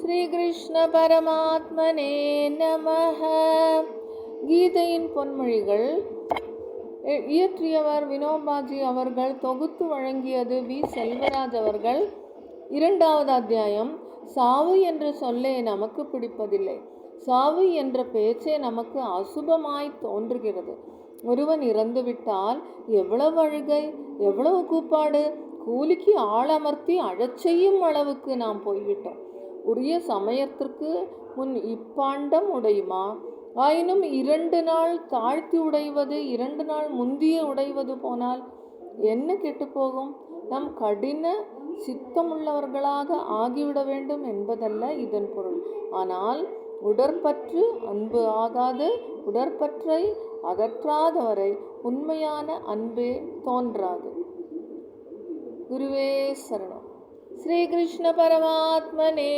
ஸ்ரீ கிருஷ்ண பரமாத்மனே நமஹ. கீதையின் பொன்மொழிகள் இயற்றியவர் வினோபாஜி அவர்கள், தொகுத்து வழங்கியது வி. செல்வராஜ் அவர்கள். 2வது அத்தியாயம். சாவு என்ற சொல்லே நமக்கு பிடிப்பதில்லை. சாவு என்ற பேச்சே நமக்கு அசுபமாய் தோன்றுகிறது. ஒருவன் இறந்துவிட்டால் எவ்வளவு அழுகை, எவ்வளவு கூப்பாடு, கூலிக்கு ஆளமர்த்தி அழச் செய்யும் அளவுக்கு நாம் போய்விட்டோம். உரிய சமயத்திற்கு முன் இப்பாண்டம் உடையுமா? ஆயினும் 2 நாள் தாழ்த்தி உடைவது 2 நாள் முந்திய உடைவது போனால் என்ன கெட்டுப்போகும்? நம் கடின சித்தமுள்ளவர்களாக ஆகிவிட வேண்டும் என்பதல்ல இதன் பொருள். ஆனால் உடற்பற்று அன்பு ஆகாது. உடற்பற்றை அகற்றாதவரை உண்மையான அன்பே தோன்றாது. குருவே சரணம். ஸ்ரீ கிருஷ்ண பரமாத்மனே